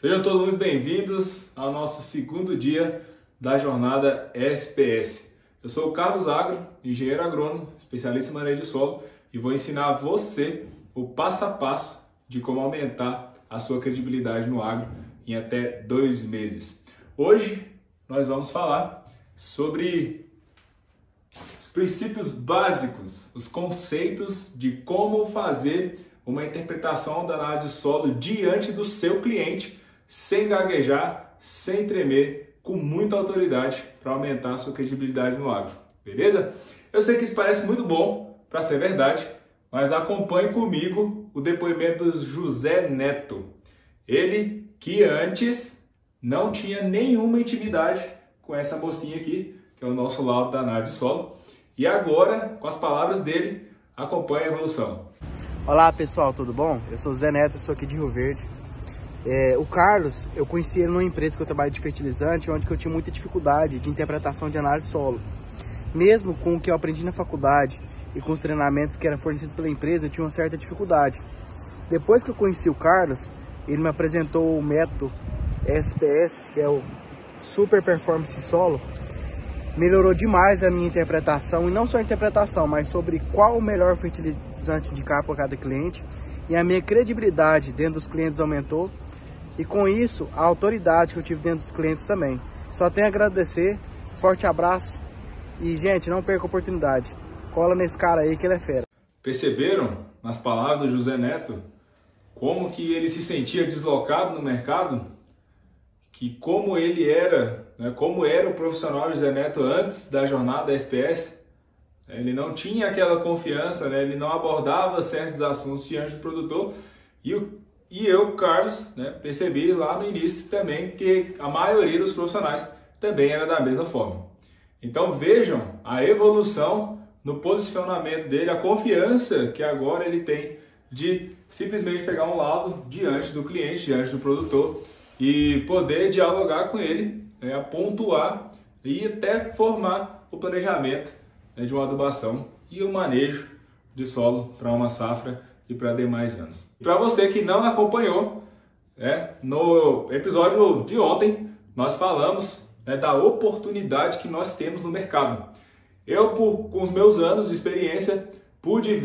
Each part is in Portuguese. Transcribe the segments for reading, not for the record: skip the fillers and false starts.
Sejam todos muito bem-vindos ao nosso segundo dia da jornada SPS. Eu sou o Carlos Agro, engenheiro agrônomo, especialista em manejo de solo, e vou ensinar você o passo a passo de como aumentar a sua credibilidade no agro em até 2 meses. Hoje nós vamos falar sobre os princípios básicos, os conceitos de como fazer uma interpretação da análise de solo diante do seu cliente, sem gaguejar, sem tremer, com muita autoridade para aumentar a sua credibilidade no agro, beleza? Eu sei que isso parece muito bom para ser verdade, mas acompanhe comigo o depoimento do José Neto. Ele que antes não tinha nenhuma intimidade com essa mocinha aqui, que é o nosso laudo da análise de solo, e agora, com as palavras dele, acompanhe a evolução. Olá pessoal, tudo bom? Eu sou o Zé Neto, sou aqui de Rio Verde. O Carlos, eu conheci ele numa empresa que eu trabalho de fertilizante, onde eu tinha muita dificuldade de interpretação de análise de solo. Mesmo com o que eu aprendi na faculdade e com os treinamentos que eram fornecidos pela empresa, eu tinha uma certa dificuldade. Depois que eu conheci o Carlos, ele me apresentou o método SPS, que é o Super Performance Solo. Melhorou demais a minha interpretação, e não só a interpretação, mas sobre qual o melhor fertilizante indicar para cada cliente. E a minha credibilidade dentro dos clientes aumentou. E com isso, a autoridade que eu tive dentro dos clientes também. Só tenho a agradecer, forte abraço e, gente, não perca a oportunidade. Cola nesse cara aí que ele é fera. Perceberam, nas palavras do José Neto, como que ele se sentia deslocado no mercado? Que como ele era, como era o profissional José Neto antes da jornada SPS? Ele não tinha aquela confiança, ele não abordava certos assuntos diante do produtor. E eu, Carlos, percebi lá no início também que a maioria dos profissionais também era da mesma forma. Então vejam a evolução no posicionamento dele, a confiança que agora ele tem de simplesmente pegar um laudo diante do cliente, diante do produtor e poder dialogar com ele, pontuar e até formar o planejamento de uma adubação e o manejo de solo para uma safra e para demais anos. Para você que não acompanhou, no episódio de ontem nós falamos da oportunidade que nós temos no mercado. Eu, com os meus anos de experiência, pude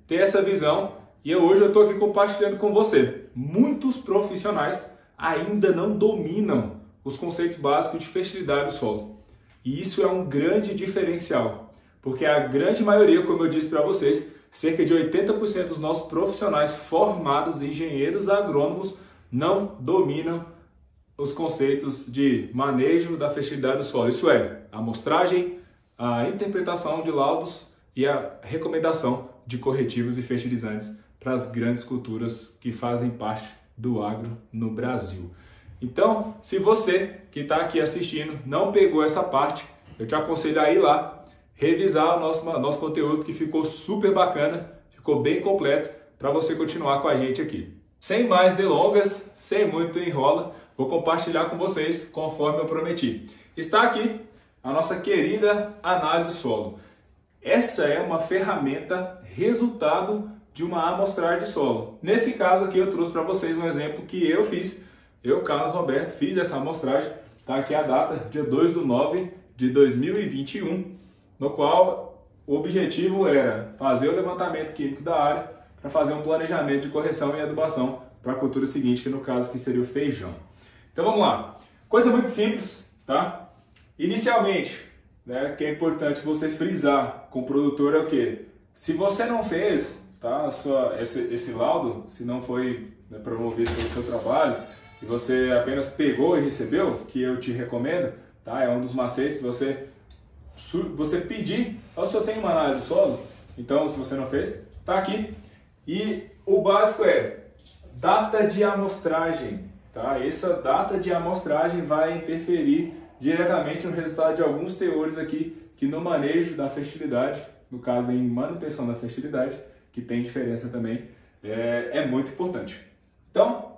ter essa visão, e hoje eu estou aqui compartilhando com você. Muitos profissionais ainda não dominam os conceitos básicos de fertilidade do solo. E isso é um grande diferencial, porque a grande maioria, como eu disse para vocês, cerca de 80% dos nossos profissionais formados, engenheiros agrônomos, não dominam os conceitos de manejo da fertilidade do solo. Isso é, a amostragem, a interpretação de laudos e a recomendação de corretivos e fertilizantes para as grandes culturas que fazem parte do agro no Brasil. Então, se você que está aqui assistindo não pegou essa parte, eu te aconselho a ir lá, revisar o nosso conteúdo, que ficou super bacana, ficou bem completo, para você continuar com a gente aqui. Sem mais delongas, sem muito enrola, vou compartilhar com vocês conforme eu prometi. Está aqui a nossa querida análise de solo. Essa é uma ferramenta resultado de uma amostragem de solo. Nesse caso aqui eu trouxe para vocês um exemplo que eu fiz. Eu, Carlos Roberto, fiz essa amostragem. Está aqui a data, dia 2/9/2021, no qual o objetivo era fazer o levantamento químico da área para fazer um planejamento de correção e adubação para a cultura seguinte, que no caso que seria o feijão. Então vamos lá. Coisa muito simples, tá? Inicialmente, que é importante você frisar com o produtor é o quê? Se você não fez, tá, esse laudo, se não foi promovido pelo seu trabalho, e você apenas pegou e recebeu, que eu te recomendo, tá? É um dos macetes, você pedir, o senhor tem uma análise de solo? Então, se você não fez, tá aqui. E o básico é data de amostragem, tá? Essa data de amostragem vai interferir diretamente no resultado de alguns teores aqui, que no manejo da fertilidade, no caso em manutenção da fertilidade, que tem diferença também, é muito importante. Então,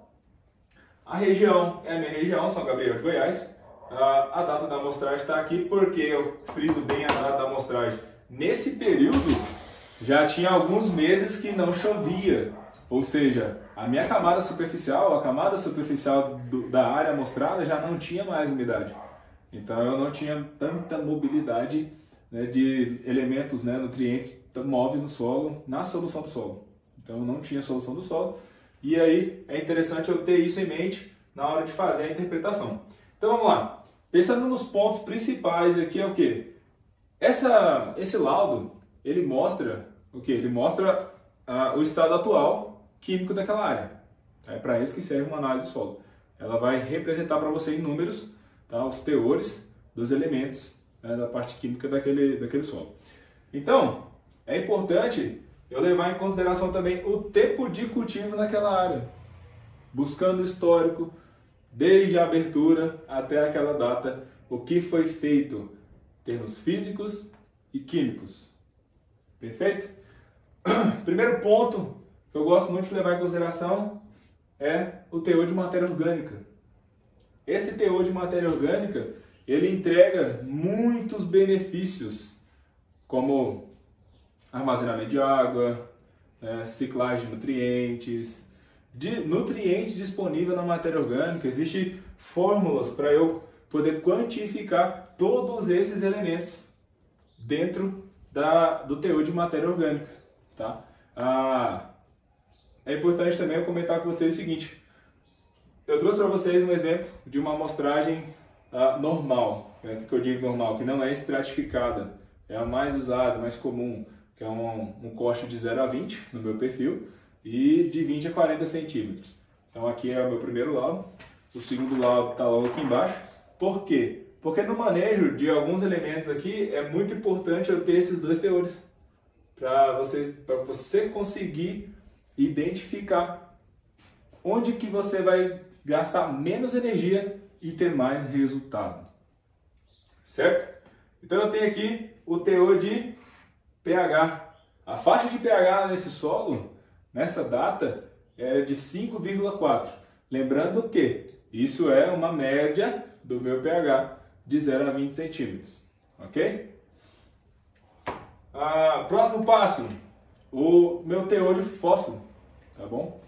a região é a minha região, São Gabriel de Goiás. A data da amostragem está aqui porque eu friso bem a data da amostragem. Nesse período, já tinha alguns meses que não chovia. Ou seja, a minha camada superficial, a camada superficial da área amostrada já não tinha mais umidade. Então eu não tinha tanta mobilidade, né, de elementos, né, nutrientes móveis no solo, na solução do solo. Então eu não tinha solução do solo. E aí é interessante eu ter isso em mente na hora de fazer a interpretação. Então vamos lá. Pensando nos pontos principais aqui é o quê? Esse laudo, ele mostra o quê? Ele mostra o estado atual químico daquela área. É para isso que serve uma análise do solo. Ela vai representar para você em números, tá, os teores dos elementos, né, da parte química daquele solo. Então, é importante eu levar em consideração também o tempo de cultivo naquela área, buscando o histórico, desde a abertura até aquela data, o que foi feito em termos físicos e químicos. Perfeito? Primeiro ponto que eu gosto muito de levar em consideração é o teor de matéria orgânica. Esse teor de matéria orgânica, ele entrega muitos benefícios, como armazenamento de água, né, ciclagem de nutrientes disponível na matéria orgânica. Existem fórmulas para eu poder quantificar todos esses elementos dentro do teor de matéria orgânica. Tá? É importante também eu comentar com vocês o seguinte. Eu trouxe para vocês um exemplo de uma amostragem normal, que eu digo normal, que não é estratificada, é a mais usada, mais comum, que é um corte de 0 a 20 no meu perfil e de 20 a 40 centímetros. Então aqui é o meu primeiro laudo, o segundo laudo está logo aqui embaixo. Por quê? Porque no manejo de alguns elementos aqui é muito importante eu ter esses dois teores, para você conseguir identificar onde que você vai gastar menos energia e ter mais resultado. Certo? Então eu tenho aqui o teor de pH. A faixa de pH nesse solo, nessa data, é de 5,4. Lembrando que isso é uma média do meu pH de 0 a 20 centímetros. Ok? Próximo passo, o meu teor de fósforo. Tá bom?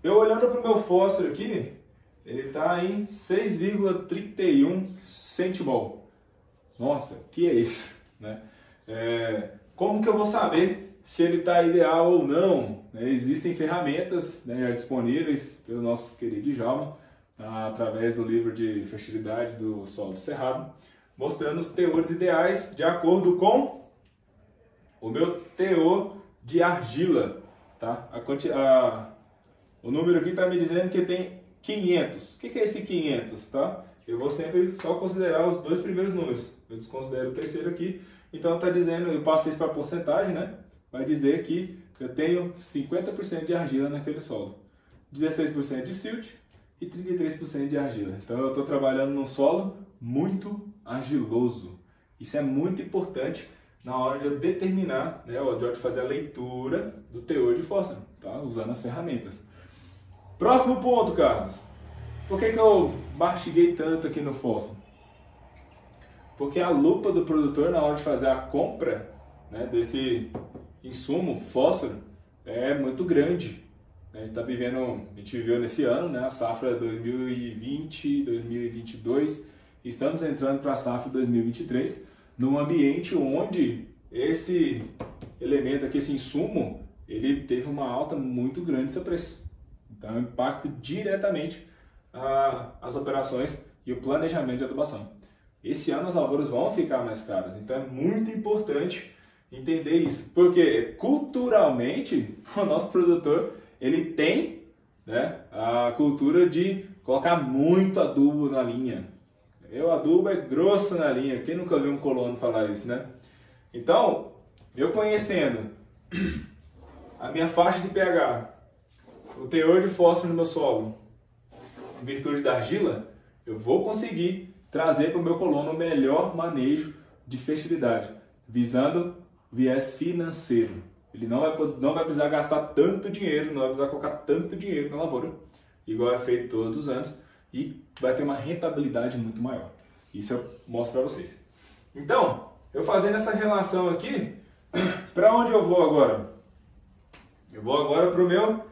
Eu olhando para o meu fósforo aqui, ele está em 6,31 centimol. Nossa, que é isso? Né? Como que eu vou saber se ele está ideal ou não? Existem ferramentas, né, disponíveis pelo nosso querido Djalma, através do livro de fertilidade do solo do Cerrado, mostrando os teores ideais de acordo com o meu teor de argila. Tá? O número aqui está me dizendo que tem 500. O que é esse 500? Tá? Eu vou sempre só considerar os dois primeiros números. Eu desconsidero o terceiro aqui. Então está dizendo, eu passo isso para porcentagem, né? Vai dizer que eu tenho 50% de argila naquele solo, 16% de silt e 33% de argila. Então eu estou trabalhando num solo muito argiloso. Isso é muito importante na hora de eu determinar, né, de fazer a leitura do teor de fósforo, tá? Usando as ferramentas. Próximo ponto, Carlos. Por que eu mastiguei tanto aqui no fósforo? Porque a lupa do produtor na hora de fazer a compra, né, desse insumo, fósforo, é muito grande. A gente viveu nesse ano, né, a safra 2020, 2022, estamos entrando para a safra 2023, num ambiente onde esse elemento aqui, esse insumo, ele teve uma alta muito grande de seu preço. Então impacta diretamente as operações e o planejamento de adubação. Esse ano as lavouras vão ficar mais caras, então é muito importante entender isso, porque culturalmente o nosso produtor ele tem, né, a cultura de colocar muito adubo na linha. O adubo é grosso na linha, quem nunca viu um colono falar isso, né? Então, eu conhecendo a minha faixa de pH, o teor de fósforo no meu solo, em virtude da argila, eu vou conseguir trazer para o meu colono o melhor manejo de fertilidade, visando viés financeiro. Ele não vai precisar gastar tanto dinheiro, não vai precisar colocar tanto dinheiro na lavoura, igual é feito todos os anos, e vai ter uma rentabilidade muito maior. Isso eu mostro para vocês. Então, eu fazendo essa relação aqui, para onde eu vou agora? Eu vou agora para o meu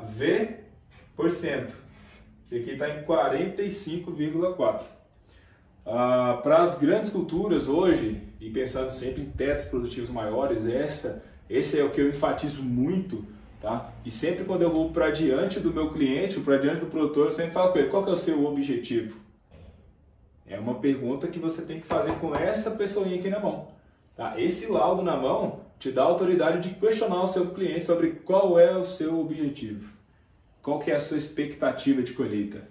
V%, que aqui está em 45,4. Para as grandes culturas hoje, e pensando sempre em tetos produtivos maiores, esse é o que eu enfatizo muito, tá? E sempre quando eu vou para diante do meu cliente, para diante do produtor, eu sempre falo com ele, qual que é o seu objetivo? É uma pergunta que você tem que fazer com essa pessoinha aqui na mão. Tá? Esse laudo na mão te dá a autoridade de questionar o seu cliente sobre qual é o seu objetivo, qual que é a sua expectativa de colheita.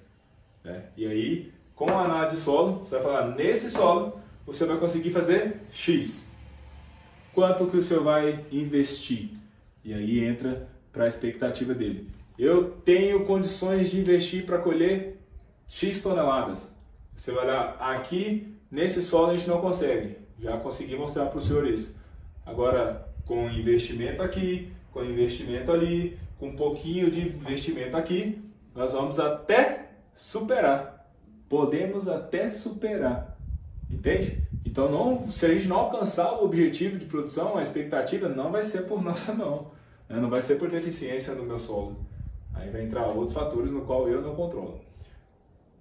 Né? E aí, com a análise de solo, você vai falar, nesse solo, o senhor vai conseguir fazer X. Quanto que o senhor vai investir? E aí entra para a expectativa dele. Eu tenho condições de investir para colher X toneladas. Você vai olhar, aqui, nesse solo a gente não consegue. Já consegui mostrar para o senhor isso. Agora, com investimento aqui, com investimento ali, com um pouquinho de investimento aqui, nós vamos até superar. Podemos até superar. Entende? Então, se a gente não alcançar o objetivo de produção, a expectativa não vai ser por nossa mão. Né? Não vai ser por deficiência no meu solo. Aí vai entrar outros fatores no qual eu não controlo.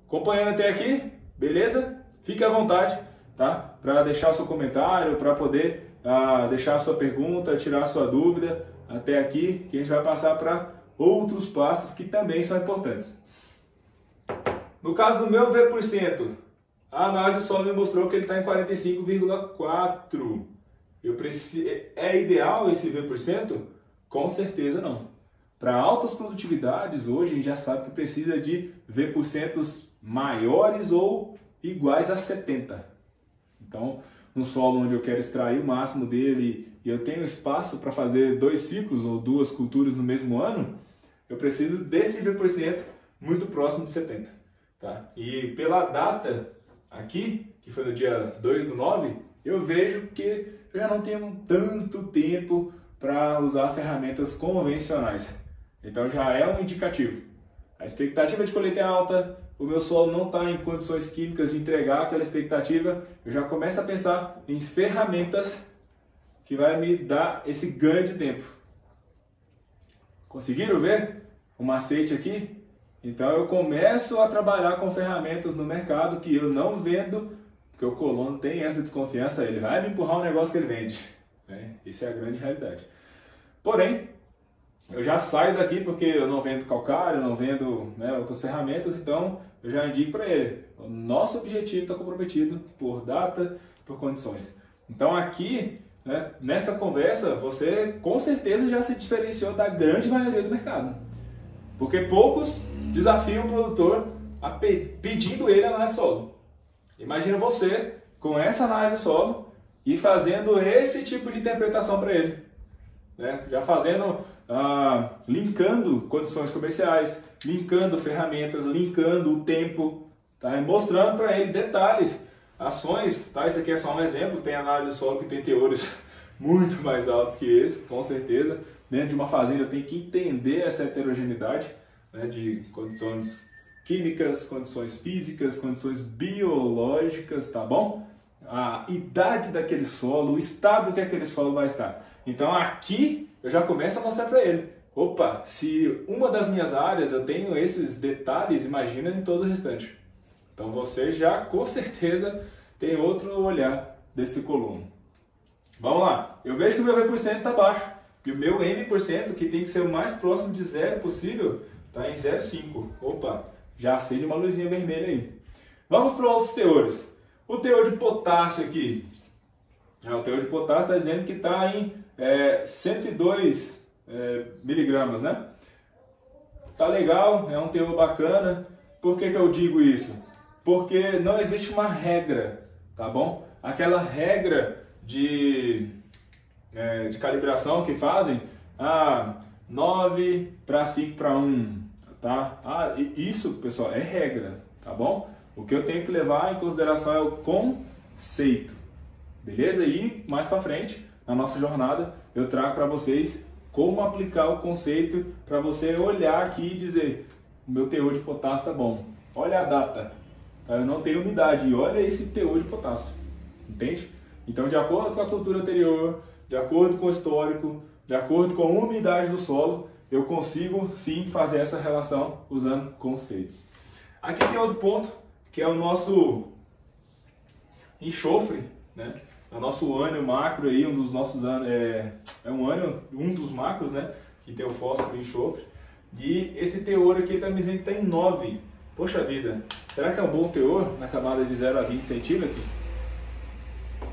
Acompanhando até aqui, beleza? Fique à vontade, tá? Para deixar o seu comentário, para poder deixar a sua pergunta, tirar a sua dúvida até aqui, que a gente vai passar para outros passos que também são importantes. No caso do meu V%, a análise do solo me mostrou que ele está em 45,4. É ideal esse V%? Com certeza não. Para altas produtividades, hoje a gente já sabe que precisa de V% maiores ou iguais a 70. Então, no solo onde eu quero extrair o máximo dele e eu tenho espaço para fazer 2 ciclos ou 2 culturas no mesmo ano, eu preciso desse V% muito próximo de 70. Tá? E pela data aqui, que foi no dia 2/9, eu vejo que eu já não tenho tanto tempo para usar ferramentas convencionais. Então já é um indicativo. A expectativa de colheita é alta, o meu solo não está em condições químicas de entregar aquela expectativa, eu já começo a pensar em ferramentas que vai me dar esse ganho de tempo. Conseguiram ver o macete aqui? Então eu começo a trabalhar com ferramentas no mercado que eu não vendo, porque o colono tem essa desconfiança, ele vai me empurrar um negócio que ele vende. Né? Isso é a grande realidade. Porém, eu já saio daqui porque eu não vendo calcário, não vendo outras ferramentas, então eu já indico para ele. O nosso objetivo está comprometido por data, por condições. Então aqui, nessa conversa, você com certeza já se diferenciou da grande maioria do mercado. Porque poucos desafiam o produtor pedindo ele análise de solo. Imagina você com essa análise de solo e fazendo esse tipo de interpretação para ele. Já fazendo, linkando condições comerciais, linkando ferramentas, linkando o tempo, tá? E mostrando para ele detalhes, ações, tá? Isso aqui é só um exemplo, tem análise de solo que tem teores muito mais altos que esse, com certeza. Dentro de uma fazenda tem que entender essa heterogeneidade, de condições químicas, condições físicas, condições biológicas, tá bom? A idade daquele solo, o estado que aquele solo vai estar. Então aqui eu já começo a mostrar para ele. Opa, se uma das minhas áreas eu tenho esses detalhes, imagina em todo o restante. Então você já com certeza tem outro olhar desse colono. Vamos lá, eu vejo que o meu V% está baixo. E o meu M%, que tem que ser o mais próximo de zero possível, está em 0,5. Opa, já acende uma luzinha vermelha aí. Vamos para outros teores. O teor de potássio aqui. O teor de potássio está dizendo que está em 102 miligramas, né? Tá legal, é um teor bacana. Por que eu digo isso? Porque não existe uma regra, tá bom? Aquela regra de calibração que fazem, 9 para 5 para 1, tá? Isso, pessoal, é regra, tá bom? O que eu tenho que levar em consideração é o conceito, beleza? E mais para frente, na nossa jornada, eu trago para vocês como aplicar o conceito para você olhar aqui e dizer, o meu teor de potássio tá bom, olha a data, tá? Eu não tenho umidade, e olha esse teor de potássio, entende? Então, de acordo com a cultura anterior, de acordo com o histórico, de acordo com a umidade do solo, eu consigo sim fazer essa relação usando conceitos. Aqui tem outro ponto, que é o nosso enxofre, né? É o nosso ânion macro aí, um dos nossos um dos macros, né? Que tem o fósforo e o enxofre. E esse teor aqui está me dizendo que está em 9. Poxa vida, será que é um bom teor na camada de 0 a 20 centímetros?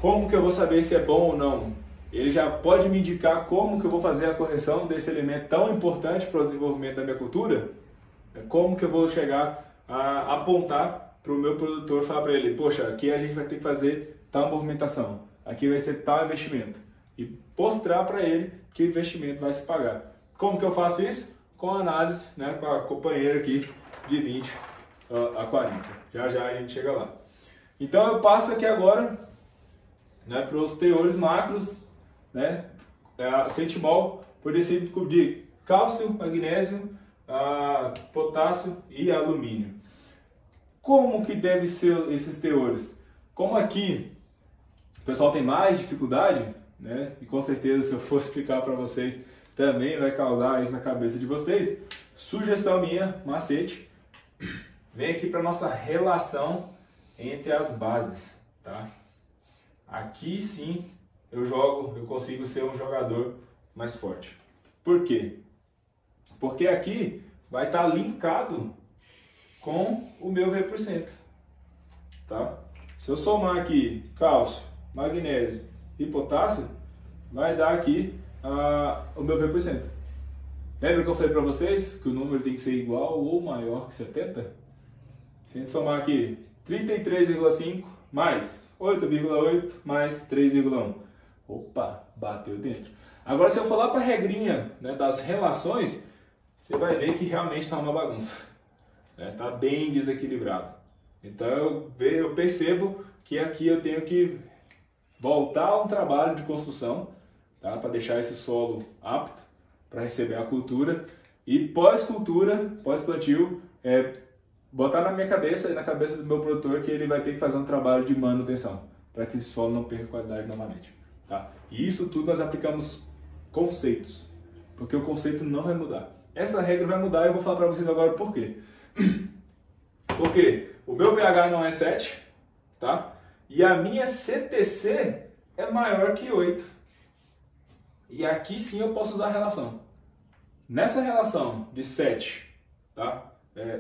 Como que eu vou saber se é bom ou não? Ele já pode me indicar como que eu vou fazer a correção desse elemento tão importante para o desenvolvimento da minha cultura? Como que eu vou chegar a apontar para o meu produtor e falar para ele, poxa, aqui a gente vai ter que fazer tal movimentação, aqui vai ser tal investimento. E mostrar para ele que o investimento vai se pagar. Como que eu faço isso? Com a análise, né, com a companheira aqui de 20 a 40. Já já a gente chega lá. Então eu passo aqui agora, né, para os teores macros, né, centimol por decímetro de cálcio, magnésio, potássio e alumínio. Como que devem ser esses teores? Como aqui o pessoal tem mais dificuldade, né, e com certeza se eu for explicar para vocês também vai causar isso na cabeça de vocês, sugestão minha, macete, vem aqui para nossa relação entre as bases, tá? Aqui sim eu consigo ser um jogador mais forte. Por quê? Porque aqui vai estar linkado com o meu V%, tá? Se eu somar aqui cálcio, magnésio e potássio, vai dar aqui o meu V%. Lembra que eu falei para vocês que o número tem que ser igual ou maior que 70? Se a gente somar aqui 33,5 mais 8,8 mais 3,1. Opa, bateu dentro. Agora se eu falar para a regrinha, né, das relações, você vai ver que realmente está uma bagunça. Está bem desequilibrado. Então eu percebo que aqui eu tenho que voltar a um trabalho de construção, tá, para deixar esse solo apto para receber a cultura e pós-cultura, pós-plantio, botar na minha cabeça e na cabeça do meu produtor que ele vai ter que fazer um trabalho de manutenção para que esse solo não perca qualidade novamente. Tá? E isso tudo nós aplicamos conceitos, porque o conceito não vai mudar. Essa regra vai mudar e eu vou falar para vocês agora por quê. Porque o meu pH não é 7, tá? E a minha CTC é maior que 8. E aqui sim eu posso usar a relação. Nessa relação de 7, tá?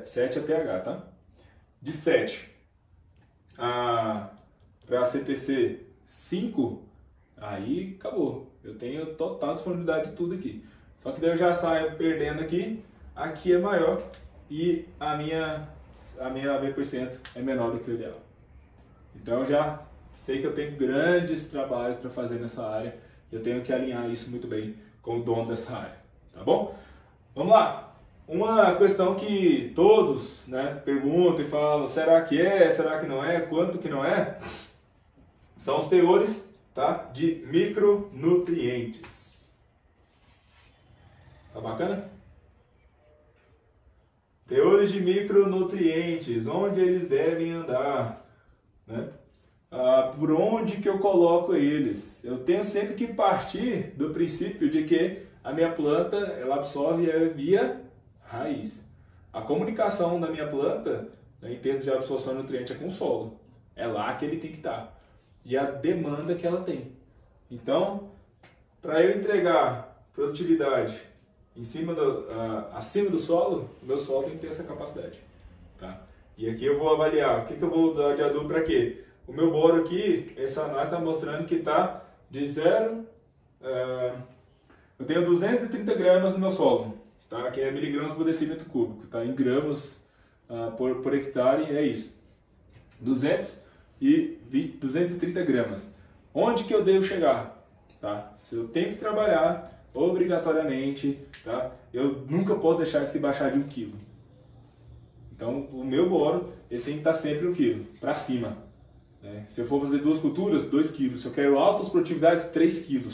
7 é pH, tá? De 7 para a CTC 5, aí acabou. Eu tenho total disponibilidade de tudo aqui. Só que daí eu já saio perdendo aqui. Aqui é maior e a minha V% é menor do que o ideal. Então eu já sei que eu tenho grandes trabalhos para fazer nessa área. Eu tenho que alinhar isso muito bem com o dono dessa área, tá bom? Vamos lá. Uma questão que todos, né, perguntam e falam, será que é, será que não é, quanto que não é? São os teores, tá, de micronutrientes. Tá bacana? Teores de micronutrientes, onde eles devem andar, né? Por onde que eu coloco eles? Eu tenho sempre que partir do princípio de que a minha planta ela absorve via raiz. A comunicação da minha planta, né, em termos de absorção de nutriente, é com o solo. É lá que ele tem que estar. E a demanda que ela tem. Então, para eu entregar produtividade acima do solo, o meu solo tem que ter essa capacidade. Tá? E aqui eu vou avaliar o que eu vou dar de adubo para quê? O meu boro aqui, essa análise está mostrando que está de 0. Eu tenho 230 gramas no meu solo, tá? Que é miligramas por decímetro cúbico, tá? Em gramas por hectare é isso. 230 gramas. Onde que eu devo chegar? Tá? Se eu tenho que trabalhar obrigatoriamente, tá? Eu nunca posso deixar isso aqui baixar de 1 kg. Então o meu boro ele tem que estar sempre 1 kg para cima. Se eu for fazer 2 culturas, 2 kg. Se eu quero altas produtividades, 3 kg.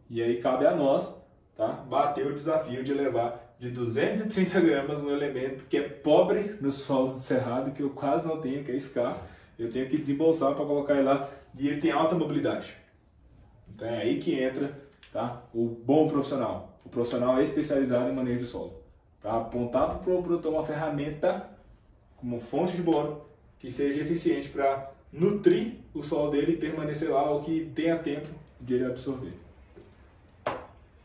E aí cabe a nós, tá, bater o desafio de levar de 230 gramas um elemento que é pobre nos solos de cerrado, que eu quase não tenho, que é escasso. Eu tenho que desembolsar para colocar ele lá e ele tem alta mobilidade. Então é aí que entra tá? O bom profissional. O profissional é especializado em manejo de solo. Para apontar para o produtor uma ferramenta como fonte de boro que seja eficiente para nutrir o solo dele e permanecer lá, ou que tenha tempo de ele absorver.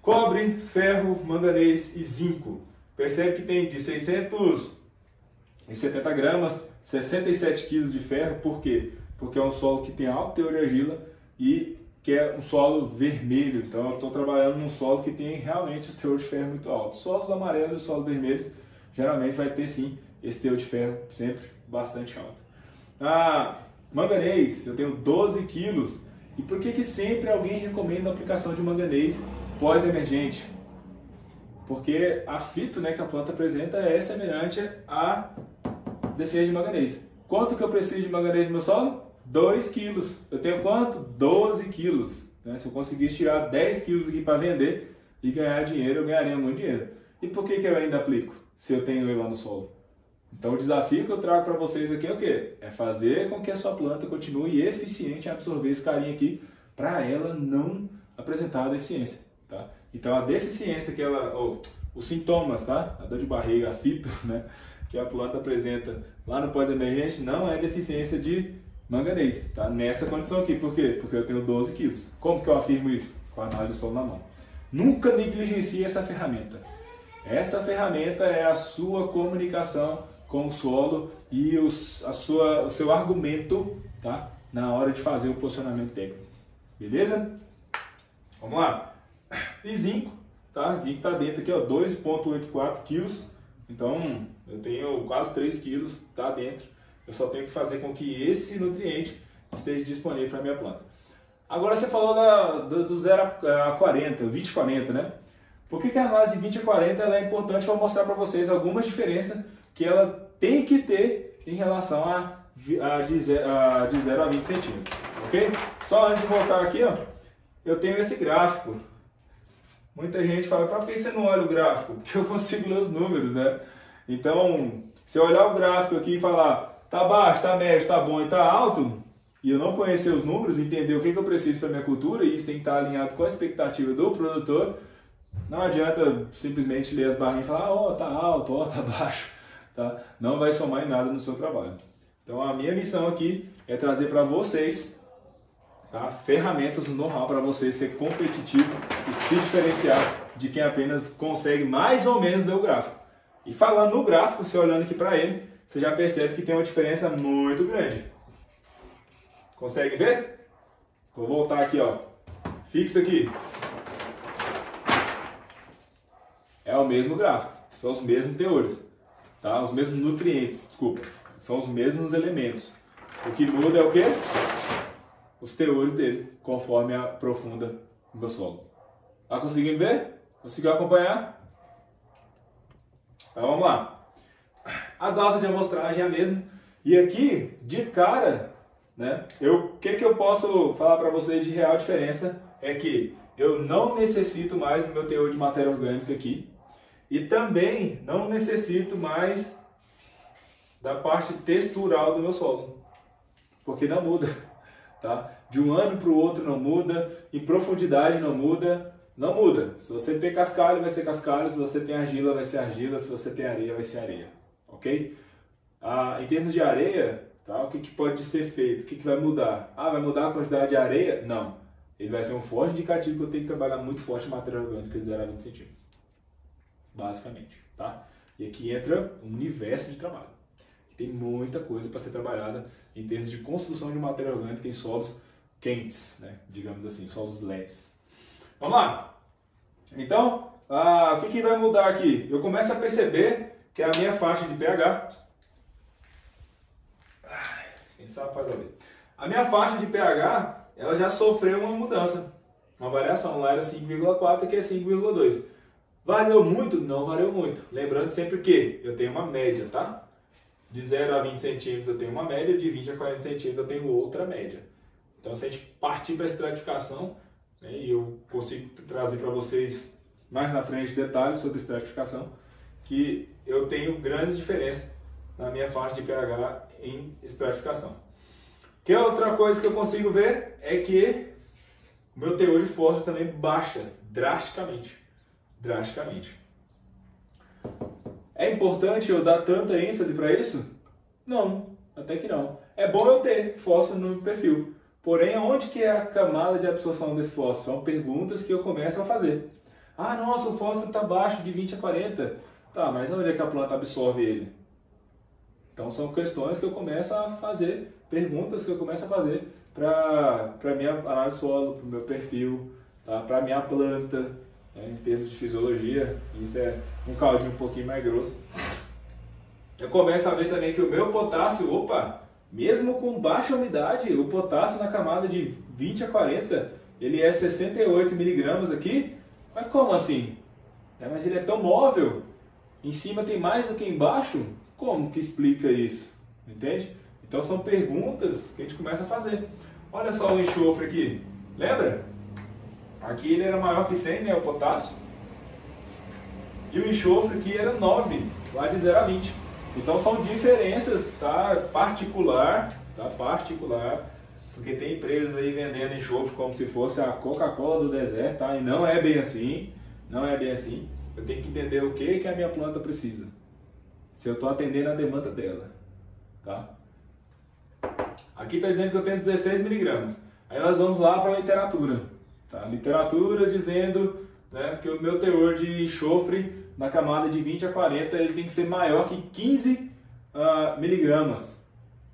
Cobre, ferro, manganês e zinco. Percebe que tem de 670 gramas, 67 quilos de ferro. Por quê? Porque é um solo que tem alto teor de argila e que é um solo vermelho. Então eu estou trabalhando num solo que tem realmente o teor de ferro muito alto. Solos amarelos e solos vermelhos geralmente vai ter sim esse teor de ferro sempre bastante alto. Manganês, eu tenho 12 quilos. E por que sempre alguém recomenda a aplicação de manganês pós-emergente? Porque a fito, né, que a planta apresenta é semelhante à deficiência de manganês. Quanto que eu preciso de manganês no meu solo? 2 quilos. Eu tenho quanto? 12 quilos. Né? Se eu conseguisse tirar 10 quilos aqui para vender e ganhar dinheiro, eu ganharia muito dinheiro. E por que eu ainda aplico, se eu tenho ele lá no solo? Então o desafio que eu trago para vocês aqui é o quê? É fazer com que a sua planta continue eficiente em absorver esse carinho aqui, para ela não apresentar a deficiência, tá? Então a deficiência que ela, os sintomas, tá? A dor de barriga, a fito, né? Que a planta apresenta lá no pós-emergente não é deficiência de manganês, tá? Nessa condição aqui, por quê? Porque eu tenho 12 quilos. Como que eu afirmo isso? Com a análise do solo na mão. Nunca negligencie essa ferramenta. Essa ferramenta é a sua comunicação com o solo e o seu argumento, tá? Na hora de fazer o posicionamento técnico. Beleza? Vamos lá. E zinco, tá? Zinco tá dentro aqui, ó, 2,84 quilos. Então, eu tenho quase 3 quilos, tá dentro. Eu só tenho que fazer com que esse nutriente esteja disponível para minha planta. Agora você falou do 0 a 40, 20 a 40, né? Por que a análise de 20 a 40 ela é importante? Eu vou mostrar para vocês algumas diferenças que ela tem que ter em relação de 0 a 20 centímetros, ok? Só antes de voltar aqui, ó, eu tenho esse gráfico. Muita gente fala, por que você não olha o gráfico? Porque eu consigo ler os números, né? Então, se eu olhar o gráfico aqui e falar, tá baixo, tá médio, tá bom e tá alto, e eu não conhecer os números, entender o que eu preciso para minha cultura, e isso tem que estar alinhado com a expectativa do produtor, não adianta simplesmente ler as barrinhas e falar, ó, tá alto, ó, tá baixo. Tá? Não vai somar em nada no seu trabalho. Então a minha missão aqui é trazer para vocês, tá, ferramentas, know-how para você ser competitivo e se diferenciar de quem apenas consegue mais ou menos ler o gráfico. E falando no gráfico, você olhando aqui para ele, você já percebe que tem uma diferença muito grande. Consegue ver? Vou voltar aqui, ó. Fixa aqui. É o mesmo gráfico, são os mesmos teores. Tá? Os mesmos nutrientes, desculpa, são os mesmos elementos. O que muda é o quê? Os teores dele, conforme aprofunda o meu solo. Tá conseguindo ver? Conseguiu acompanhar? Então vamos lá. A data de amostragem é a mesma. E aqui, de cara, né, o que eu posso falar para vocês de real diferença é que eu não necessito mais do meu teor de matéria orgânica aqui. E também não necessito mais da parte textural do meu solo, porque não muda, tá? De um ano para o outro não muda, em profundidade não muda, não muda. Se você tem cascalho, vai ser cascalho, se você tem argila, vai ser argila, se você tem areia, vai ser areia, ok? Em termos de areia, tá? O que pode ser feito? O que vai mudar? Vai mudar a quantidade de areia? Não. Ele vai ser um forte indicativo que eu tenho que trabalhar muito forte em matéria orgânica de 0 a 20 centímetros. Basicamente, tá? E aqui entra um universo de trabalho. Tem muita coisa para ser trabalhada em termos de construção de matéria orgânica em solos quentes, né? Digamos assim, solos leves. Vamos lá! Então, o que vai mudar aqui? Eu começo a perceber que a minha faixa de pH... Quem sabe faz a ver. A minha faixa de pH, ela já sofreu uma mudança. Uma variação. Lá era 5,4 e aqui é 5,2. Variou muito? Não variou muito. Lembrando sempre que eu tenho uma média, tá? De 0 a 20 centímetros eu tenho uma média, de 20 a 40 centímetros eu tenho outra média. Então, se a gente partir para a estratificação, né, e eu consigo trazer para vocês mais na frente detalhes sobre estratificação, que eu tenho grandes diferenças na minha faixa de pH em estratificação. Que outra coisa que eu consigo ver é que o meu teor de fósforo também baixa drasticamente. É importante eu dar tanta ênfase para isso? Não, até que não. É bom eu ter fósforo no perfil. Porém, onde que é a camada de absorção desse fósforo? São perguntas que eu começo a fazer. Ah, nossa, o fósforo está baixo de 20 a 40. Tá, mas onde é que a planta absorve ele? Então são questões que eu começo a fazer, perguntas que eu começo a fazer para a minha análise de solo, para o meu perfil, tá? Para a minha planta, né? Em termos de fisiologia. Isso é um caldinho um pouquinho mais grosso. Eu começo a ver também que o meu potássio, opa, mesmo com baixa umidade, o potássio na camada de 20 a 40, ele é 68 miligramas aqui. Mas como assim? Mas ele é tão móvel. Em cima tem mais do que embaixo? Como que explica isso? Entende? Então são perguntas que a gente começa a fazer. Olha só o enxofre aqui. Lembra? Aqui ele era maior que 100, né, o potássio. E o enxofre aqui era 9, lá de 0 a 20. Então são diferenças, tá? Particular, porque tem empresas aí vendendo enxofre como se fosse a Coca-Cola do deserto, tá? E não é bem assim, Eu tenho que entender o que a minha planta precisa, se eu estou atendendo a demanda dela, tá? Aqui está dizendo que eu tenho 16 miligramas. Aí nós vamos lá para a literatura, tá? Literatura dizendo, né, que o meu teor de enxofre na camada de 20 a 40 ele tem que ser maior que 15 miligramas.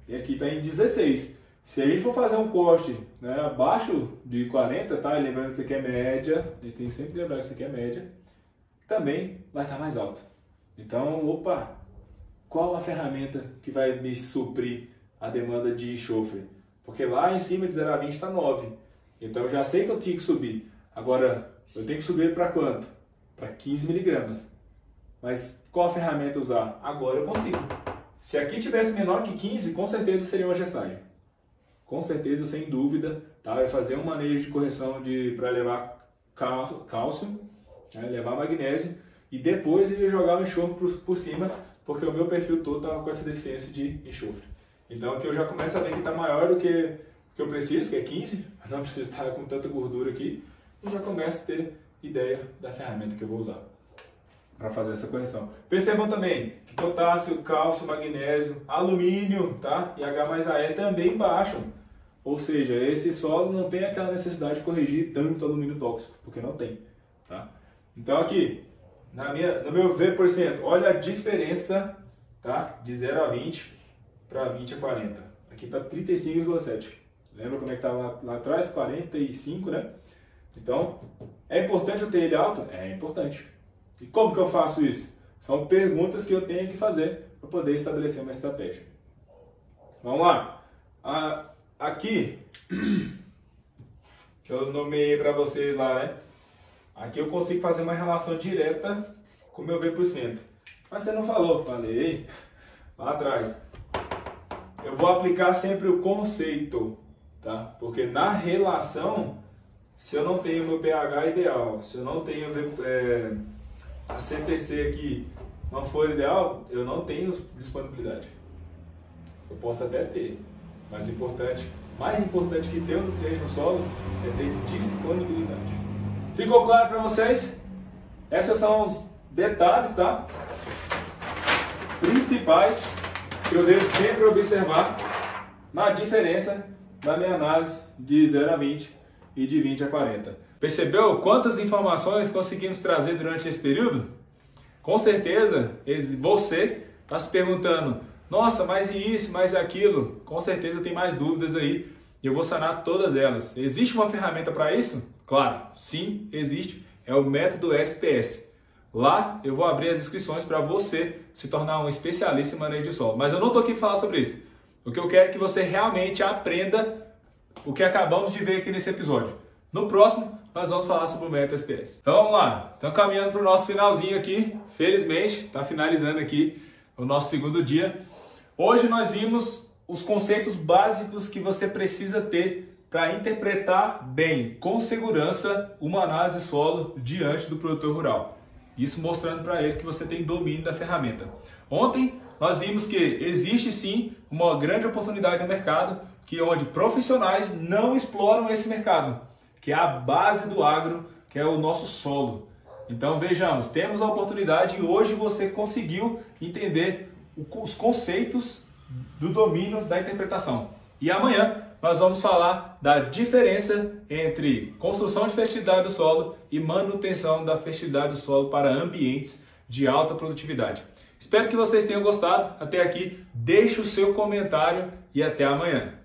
E aqui está em 16. Se a gente for fazer um corte, né, abaixo de 40, tá? Lembrando que isso aqui é média, a gente tem que sempre lembrar que isso aqui é média, também vai estar mais alto. Então, opa, qual a ferramenta que vai me suprir a demanda de enxofre? Porque lá em cima de 0 a 20 está 9. Então eu já sei que eu tinha que subir. Agora, eu tenho que subir para quanto? Para 15 miligramas. Mas qual a ferramenta usar? Agora eu consigo. Se aqui tivesse menor que 15, com certeza seria uma gessagem. Com certeza, sem dúvida, tá? Vai fazer um manejo de correção para levar cálcio, né? Levar magnésio, e depois ele ia jogar o enxofre por cima, porque o meu perfil todo estava com essa deficiência de enxofre. Então aqui eu já começo a ver que está maior do que eu preciso, que é 15, não preciso estar com tanta gordura aqui, e já começo a ter ideia da ferramenta que eu vou usar para fazer essa correção. Percebam também que potássio, cálcio, magnésio, alumínio, tá? E H mais Al também baixam. Ou seja, esse solo não tem aquela necessidade de corrigir tanto alumínio tóxico, porque não tem, tá? Então aqui, no meu V%, olha a diferença, tá? De 0 a 20 para 20 a 40. Aqui está 35,7. Lembra como é que estava lá atrás? 45, né? Então, é importante eu ter ele alto? É importante. E como que eu faço isso? São perguntas que eu tenho que fazer para poder estabelecer uma estratégia. Vamos lá. Aqui, que eu nomeei para vocês lá, né? Aqui eu consigo fazer uma relação direta com o meu V%. Mas você não falou, falei lá atrás. Eu vou aplicar sempre o conceito, tá? Porque na relação, se eu não tenho o meu pH ideal, se eu não tenho a CTC aqui não for ideal, eu não tenho disponibilidade. Eu posso até ter, mas mais importante que ter o nutriente no solo é ter disponibilidade. Ficou claro para vocês? Esses são os detalhes, tá? Principais que eu devo sempre observar na diferença da minha análise de 0 a 20 e de 20 a 40. Percebeu quantas informações conseguimos trazer durante esse período? Com certeza você está se perguntando, nossa, mas e isso, mas e aquilo? Com certeza tem mais dúvidas aí e eu vou sanar todas elas. Existe uma ferramenta para isso? Claro, sim, existe. É o método SPS. Lá eu vou abrir as inscrições para você se tornar um especialista em manejo de solo. Mas eu não estou aqui para falar sobre isso. O que eu quero é que você realmente aprenda o que acabamos de ver aqui nesse episódio. No próximo, nós vamos falar sobre o método SPS. Então vamos lá. Estamos caminhando para o nosso finalzinho aqui. Felizmente, está finalizando aqui o nosso segundo dia. Hoje nós vimos os conceitos básicos que você precisa ter para interpretar bem, com segurança, uma análise de solo diante do produtor rural. Isso mostrando para ele que você tem domínio da ferramenta. Ontem nós vimos que existe sim uma grande oportunidade no mercado, onde profissionais não exploram esse mercado, que é a base do agro, que é o nosso solo. Então vejamos, temos a oportunidade e hoje você conseguiu entender os conceitos do domínio da interpretação. E amanhã nós vamos falar da diferença entre construção de fertilidade do solo e manutenção da fertilidade do solo para ambientes de alta produtividade. Espero que vocês tenham gostado. Até aqui, deixe o seu comentário e até amanhã.